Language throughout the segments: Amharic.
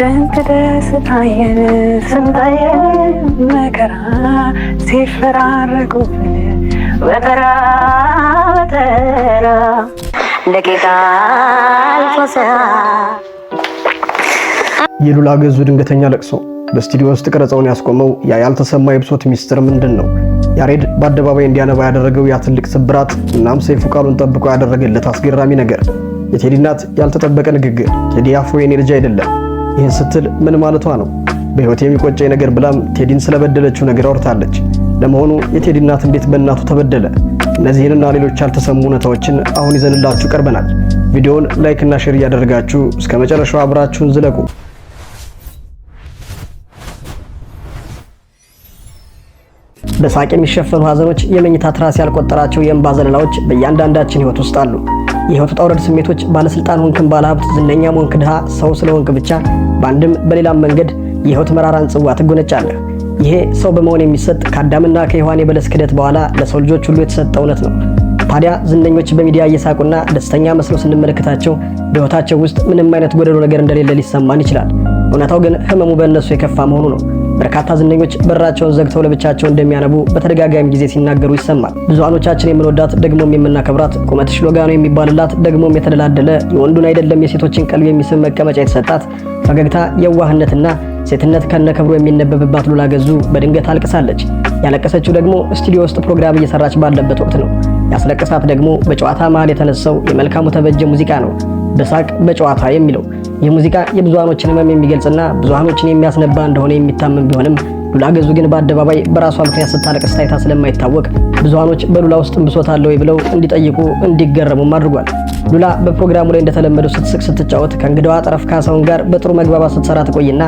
ደስታዬን ስንታዬን መከራ ሲፈራረቁብን በተራ በተራ ደቂቃ አልፎሳ የሉላ ገዙ ድንገተኛ ለቅሶ በስቱዲዮ ውስጥ ቀረጻውን ያስቆመው ያ ያልተሰማ የብሶት ሚስጥር ምንድነው? ያሬድ በአደባባይ እንዲያነባ ያደረገው ያ ትልቅ ስብራት እናም ሰይፉ ቃሉን ጠብቆ ያደረገለት አስገራሚ ነገር የቴዲ እናት ያልተጠበቀ ንግግር። ቴዲ አፍሮ የኔ ልጅ አይደለም። ይህን ስትል ምን ማለቷ ነው? በህይወት የሚቆጨኝ ነገር ብላም ቴዲን ስለበደለችው ነገር አውርታለች። ለመሆኑ የቴዲ እናት እንዴት በእናቱ ተበደለ? እነዚህንና ሌሎች ያልተሰሙ እውነታዎችን አሁን ይዘንላችሁ ቀርበናል። ቪዲዮውን ላይክ እና ሼር እያደረጋችሁ እስከ መጨረሻው አብራችሁን ዝለቁ። በሳቅ የሚሸፈኑ ሀዘኖች፣ የመኝታ ትራስ ያልቆጠራቸው የእንባ ዘለላዎች በእያንዳንዳችን ህይወት ውስጥ አሉ። የህይወት ውጣ ውረድ ስሜቶች ባለስልጣን ሆንክም ባለሀብት፣ ዝነኛ ሆንክ ድሃ፣ ሰው ስለሆንክ ብቻ በአንድም በሌላም መንገድ የህይወት መራራን ጽዋ ትጎነጫለህ። ይሄ ሰው በመሆን የሚሰጥ ከአዳምና ከሔዋን የበለስ ክደት በኋላ ለሰው ልጆች ሁሉ የተሰጠ እውነት ነው። ታዲያ ዝነኞች በሚዲያ እየሳቁና ደስተኛ መስለው ስንመለከታቸው በህይወታቸው ውስጥ ምንም አይነት ጎደሎ ነገር እንደሌለ ሊሰማን ይችላል። እውነታው ግን ህመሙ በእነሱ የከፋ መሆኑ ነው። በርካታ ዝነኞች በራቸውን ዘግተው ለብቻቸው እንደሚያነቡ በተደጋጋሚ ጊዜ ሲናገሩ ይሰማል። ብዙሃኖቻችን የምንወዳት ደግሞም የምናከብራት ቁመትሽ ሎጋ ነው የሚባልላት ደግሞም የተደላደለ የወንዱን አይደለም የሴቶችን ቀልብ የሚስብ መቀመጫ የተሰጣት ፈገግታ፣ የዋህነትና ሴትነት ከነክብሩ የሚነበብባት ሉላ ገዙ በድንገት አልቅሳለች። ያለቀሰችው ደግሞ ስቱዲዮ ውስጥ ፕሮግራም እየሰራች ባለበት ወቅት ነው። ያስለቀሳት ደግሞ በጨዋታ መሃል የተነሳው የመልካሙ ተበጀ ሙዚቃ ነው። በሳቅ በጨዋታ የሚለው ይህ ሙዚቃ የብዙሃኖችን ህመም የሚገልጽና ብዙሃኖችን የሚያስነባ እንደሆነ የሚታመን ቢሆንም ሉላ ገዙ ግን በአደባባይ በራሷ ምክንያት ስታለቅስ ታይታ ስለማይታወቅ ብዙሃኖች በሉላ ውስጥ ብሶት አለ ወይ ብለው እንዲጠይቁ እንዲገረሙም አድርጓል። ሉላ በፕሮግራሙ ላይ እንደተለመደው ስትስቅ ስትጫወት ከእንግዳዋ ጠረፍ ካሳሁን ጋር በጥሩ መግባባት ስትሰራ ትቆይና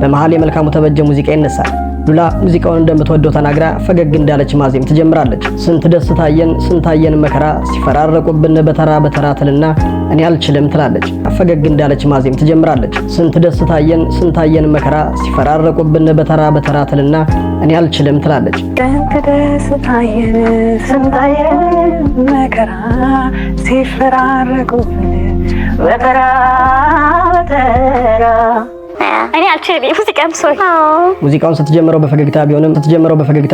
በመሃል የመልካሙ ተበጀ ሙዚቃ ይነሳል። ሉላ ሙዚቃውን እንደምትወደው ተናግራ ፈገግ እንዳለች ማዜም ትጀምራለች። ስንት ደስታየን ስንታየን መከራ ሲፈራረቁብን በተራ በተራ ትልና እኔ አልችልም ትላለች። ፈገግ እንዳለች ማዜም ትጀምራለች። ስንት ደስታየን ስንታየን መከራ ሲፈራረቁብን በተራ በተራ ትልና እኔ አልችልም ትላለች። ስንት ደስታየን ስንታየን መከራ ሲፈራረቁብን በተራ በተራ እኔ አልችልም። ሙዚቃውን ስትጀምረው በፈገግታ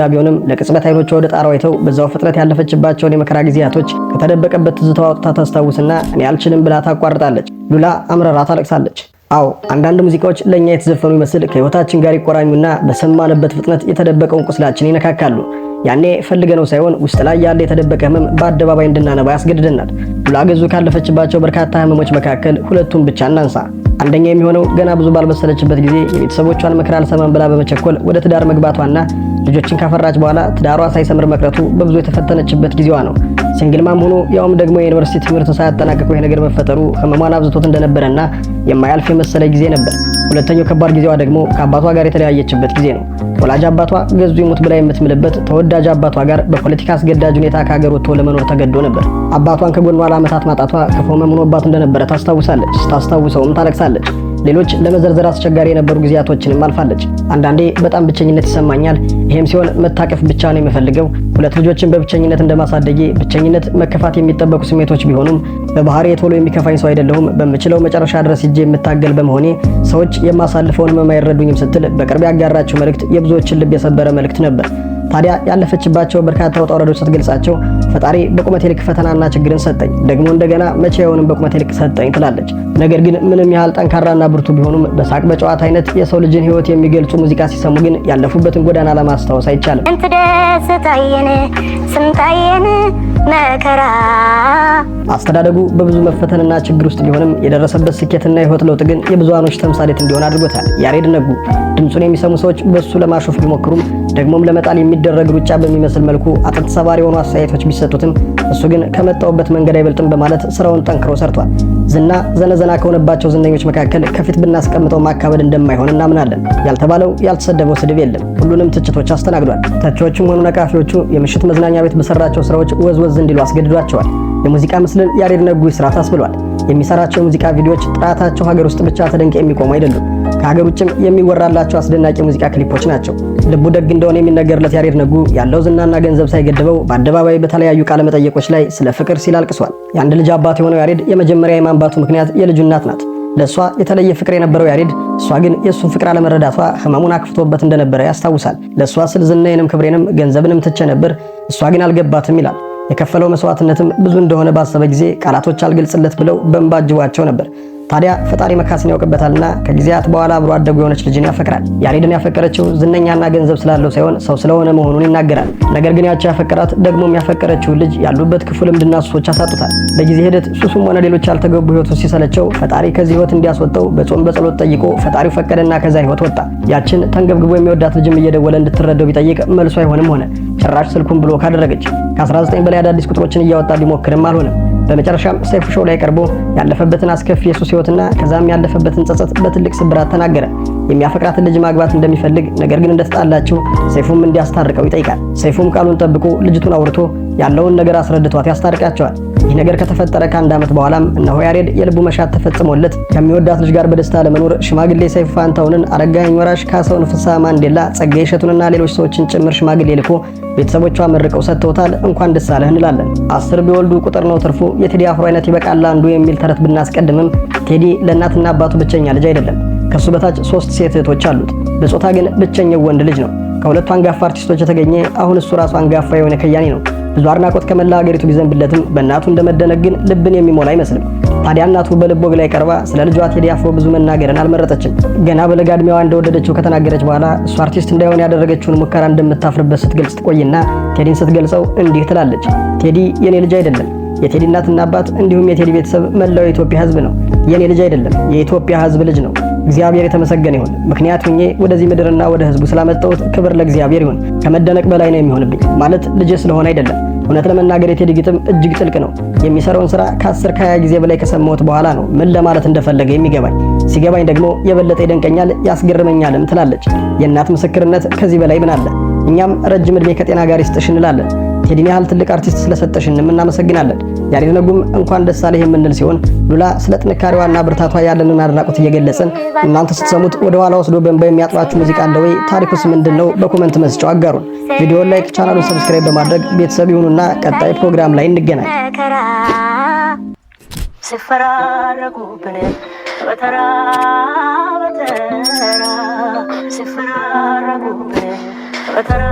ቢሆንም ለቅጽበት አይኖቿ ወደ ጣራው አይተው በዛው ፍጥነት ያለፈችባቸውን የመከራ ጊዜያቶች ከተደበቀበት ትዝታዋ አውጥታ ታስታውስና እኔ አልችልም ብላ ታቋርጣለች። ሉላ አምረራ ታለቅሳለች። አዎ አንዳንድ ሙዚቃዎች ለኛ የተዘፈኑ ይመስል ከህይወታችን ጋር ይቆራኙና በሰማንበት ፍጥነት የተደበቀውን ቁስላችን ይነካካሉ። ያኔ ፈልገነው ሳይሆን ውስጥ ላይ ያለ የተደበቀ ህመም በአደባባይ እንድናነባ ያስገድደናል። ሉላ ገዙ ካለፈችባቸው በርካታ ህመሞች መካከል ሁለቱን ብቻ እናንሳ። አንደኛ የሚሆነው ገና ብዙ ባልበሰለችበት ጊዜ የቤተሰቦቿን ምክር አልሰማም ብላ በመቸኮል ወደ ትዳር መግባቷና ልጆችን ካፈራች በኋላ ትዳሯ ሳይሰምር መቅረቱ በብዙ የተፈተነችበት ጊዜዋ ነው። ሲንግል ማም ሆኖ ያውም ደግሞ የዩኒቨርሲቲ ትምህርት ሳያጠናቅቁ ይሄ ነገር መፈጠሩ ህመሟን አብዝቶት እንደነበረና የማያልፍ የመሰለ ጊዜ ነበር። ሁለተኛው ከባድ ጊዜዋ ደግሞ ከአባቷ ጋር የተለያየችበት ጊዜ ነው። ወላጅ አባቷ ገዙ ይሙት ብላ የምትምልበት ተወዳጅ አባቷ ጋር በፖለቲካ አስገዳጅ ሁኔታ ከሀገር ወጥቶ ለመኖር ተገዶ ነበር። አባቷን ከጎኗ ለዓመታት ማጣቷ ክፉ ህመም ሆኖባት እንደነበረ ታስታውሳለች። ስታስታውሰውም ታለቅሳለች። ሌሎች ለመዘርዘር አስቸጋሪ የነበሩ ጊዜያቶችንም አልፋለች። አንዳንዴ በጣም ብቸኝነት ይሰማኛል፣ ይሄም ሲሆን መታቀፍ ብቻ ነው የምፈልገው። ሁለት ልጆችን በብቸኝነት እንደማሳደጌ ብቸኝነት መከፋት የሚጠበቁ ስሜቶች ቢሆኑም በባህሪ ቶሎ የሚከፋኝ ሰው አይደለሁም። በምችለው መጨረሻ ድረስ ሄጄ የምታገል በመሆኔ ሰዎች የማሳልፈውን ህመም አይረዱኝም ስትል በቅርብ ያጋራችው መልእክት የብዙዎችን ልብ የሰበረ መልእክት ነበር። ታዲያ ያለፈችባቸው በርካታ ውጣ ውረዶች ስትገልጻቸው ፈጣሪ በቁመቴ ልክ ፈተናና ችግርን ሰጠኝ፣ ደግሞ እንደገና መቼውንም በቁመቴ ልክ ሰጠኝ ትላለች። ነገር ግን ምንም ያህል ጠንካራና ብርቱ ቢሆኑም በሳቅ በጨዋታ አይነት የሰው ልጅን ህይወት የሚገልጹ ሙዚቃ ሲሰሙ ግን ያለፉበትን ጎዳና ለማስታወስ አይቻልም። ስንት ደስታየን ስንታየን መከራ አስተዳደጉ በብዙ መፈተንና ችግር ውስጥ ቢሆንም የደረሰበት ስኬትና የህይወት ለውጥ ግን የብዙሃኖች ተምሳሌት እንዲሆን አድርጎታል። ያሬድ ነጉ ድምጹን የሚሰሙ ሰዎች በሱ ለማሾፍ ቢሞክሩም ደግሞም ለመጣል የሚደረግ ሩጫ በሚመስል መልኩ አጥንት ሰባሪ የሆኑ አስተያየቶች ቢሰጡትም እሱ ግን ከመጣውበት መንገድ አይበልጥም በማለት ስራውን ጠንክሮ ሰርቷል። ዝና ዘነዘና ከሆነባቸው ዝነኞች መካከል ከፊት ብናስቀምጠው ማካበድ እንደማይሆን እናምናለን። ያልተባለው ያልተሰደበው ስድብ የለም። ሁሉንም ትችቶች አስተናግዷል። ተቺዎቹም ሆኑ ነቃፊዎቹ የምሽት መዝናኛ ቤት በሰራቸው ስራዎች ወዝወዝ እንዲሉ አስገድዷቸዋል። የሙዚቃ ምስልን ያሬድ ነጉ ይስራት አስብሏል። የሚሰራቸው የሙዚቃ ቪዲዮዎች ጥራታቸው ሀገር ውስጥ ብቻ ተደንቀው የሚቆሙ አይደሉም። ከሀገር ውጭም የሚወራላቸው አስደናቂ የሙዚቃ ክሊፖች ናቸው። ልቡ ደግ እንደሆነ የሚነገርለት ያሬድ ነጉ ያለው ዝናና ገንዘብ ሳይገድበው በአደባባይ በተለያዩ ቃለ መጠይቆች ላይ ስለ ፍቅር ሲል አልቅሷል። የአንድ ልጅ አባት የሆነው ያሬድ የመጀመሪያ የማንባቱ ምክንያት የልጁ እናት ናት። ለእሷ የተለየ ፍቅር የነበረው ያሬድ እሷ ግን የእሱን ፍቅር አለመረዳቷ ህመሙን አክፍቶበት እንደነበረ ያስታውሳል። ለእሷ ስል ዝናዬንም ክብሬንም ገንዘብንም ትቼ ነበር፣ እሷ ግን አልገባትም ይላል። የከፈለው መስዋዕትነትም ብዙ እንደሆነ ባሰበ ጊዜ ቃላቶች አልገልጽለት ብለው በእንባ አጅቧቸው ነበር። ታዲያ ፈጣሪ መካስን ያውቅበታልና ከጊዜያት በኋላ አብሮ አደጉ የሆነች ልጅን ያፈቅራል። ያሬድን ያፈቀረችው ዝነኛና ገንዘብ ስላለው ሳይሆን ሰው ስለሆነ መሆኑን ይናገራል። ነገር ግን ያቺ ያፈቀራት ደግሞ የሚያፈቀረችው ልጅ ያሉበት ክፉ ልምድና ሱሶች አሳጡታል። በጊዜ ሂደት ሱሱም ሆነ ሌሎች ያልተገቡ ህይወቱ ሲሰለቸው ፈጣሪ ከዚህ ህይወት እንዲያስወጣው በጾም በጸሎት ጠይቆ ፈጣሪው ፈቀደና ከዛ ህይወት ወጣ። ያችን ተንገብግቦ የሚወዳት ልጅም እየደወለ እንድትረዳው ቢጠይቅ መልሶ አይሆንም ሆነ። ጭራሽ ስልኩን ብሎክ አደረገች። ከ19 በላይ አዳዲስ ቁጥሮችን እያወጣ ቢሞክርም አልሆነም። በመጨረሻም ሰይፉ ሾው ላይ ቀርቦ ያለፈበትን አስከፊ የሱስ ህይወትና ከዛም ያለፈበትን ጸጸት በትልቅ ስብራት ተናገረ። የሚያፈቅራትን ልጅ ማግባት እንደሚፈልግ ነገር ግን እንደተጣላቸው ሰይፉም እንዲያስታርቀው ይጠይቃል። ሰይፉም ቃሉን ጠብቆ ልጅቱን አውርቶ ያለውን ነገር አስረድቷት ያስታርቃቸዋል። ይህ ነገር ከተፈጠረ ከአንድ ዓመት በኋላም እነሆ ያሬድ የልቡ መሻት ተፈጽሞለት ከሚወዳት ልጅ ጋር በደስታ ለመኖር ሽማግሌ ሰይፉ ፋንታውንን፣ አረጋኸኝ ወራሽ፣ ካሳሁን ፍስሐ ማንዴላ፣ ጸጋዬ እሸቱንና ሌሎች ሰዎችን ጭምር ሽማግሌ ልኮ ቤተሰቦቿ መርቀው ሰጥተውታል። እንኳን ደስ አለህ እንላለን። 10 ቢወልዱ ቁጥር ነው ትርፉ፣ የቴዲ አፍሮ አይነት ይበቃል አንዱ የሚል ተረት ብናስቀድምም ቴዲ ለእናትና አባቱ ብቸኛ ልጅ አይደለም። ከሱ በታች 3 ሴት እህቶች አሉት። በጾታ ግን ብቸኛው ወንድ ልጅ ነው። ከሁለቱ አንጋፋ አርቲስቶች የተገኘ አሁን እሱ ራሱ አንጋፋ የሆነ ከያኒ ነው። ብዙ አድናቆት ከመላ ሀገሪቱ ቢዘንብለትም በእናቱ እንደመደነቅ ግን ልብን የሚሞላ አይመስልም። ታዲያ እናቱ በልብ ወግ ላይ ቀርባ ስለ ልጇ ቴዲ አፍሮ ብዙ መናገርን አልመረጠችም። ገና በለጋ ዕድሜዋ እንደወደደችው ከተናገረች በኋላ እሱ አርቲስት እንዳይሆን ያደረገችውን ሙከራ እንደምታፍርበት ስትገልጽ ትቆይና ቴዲን ስትገልጸው እንዲህ ትላለች። ቴዲ የኔ ልጅ አይደለም። የቴዲ እናትና አባት እንዲሁም የቴዲ ቤተሰብ መላው የኢትዮጵያ ሕዝብ ነው። የኔ ልጅ አይደለም፣ የኢትዮጵያ ሕዝብ ልጅ ነው። እግዚአብሔር የተመሰገነ ይሁን። ምክንያት ሆኜ ወደዚህ ምድርና ወደ ሕዝቡ ስላመጣሁት ክብር ለእግዚአብሔር ይሁን። ከመደነቅ በላይ ነው የሚሆንብኝ። ማለት ልጅ ስለሆነ አይደለም። እውነት ለመናገር የቴዲ ግጥም እጅግ ጥልቅ ነው። የሚሰራውን ስራ ከ10 ከ20 ጊዜ በላይ ከሰማሁት በኋላ ነው ምን ለማለት እንደፈለገ የሚገባኝ። ሲገባኝ ደግሞ የበለጠ ይደንቀኛል ያስገርመኛልም ትላለች። የእናት ምስክርነት ከዚህ በላይ ምን አለ? እኛም ረጅም ዕድሜ ከጤና ጋር ይስጥሽ እንላለን። ቴዲን ያህል ትልቅ አርቲስት ስለሰጠሽንም እናመሰግናለን። ያሬድ ነጉም እንኳን ደስ አለህ የምንል ሲሆን ሉላ ስለ ጥንካሬዋና ብርታቷ ያለንን አድናቆት እየገለጽን እናንተ ስትሰሙት ወደ ኋላ ወስዶ በእንባ የሚያጥባችሁ ሙዚቃ አለ ወይ? ታሪኩስ ምንድነው? በኮመንት መስጫው አጋሩን። ቪዲዮውን ላይክ፣ ቻናሉን ሰብስክራይብ በማድረግ ቤተሰብ ይሁኑና ቀጣይ ፕሮግራም ላይ እንገናኝ። ሲፈራረቁብን በተራ በተራ ሲፈራረቁብን በተራ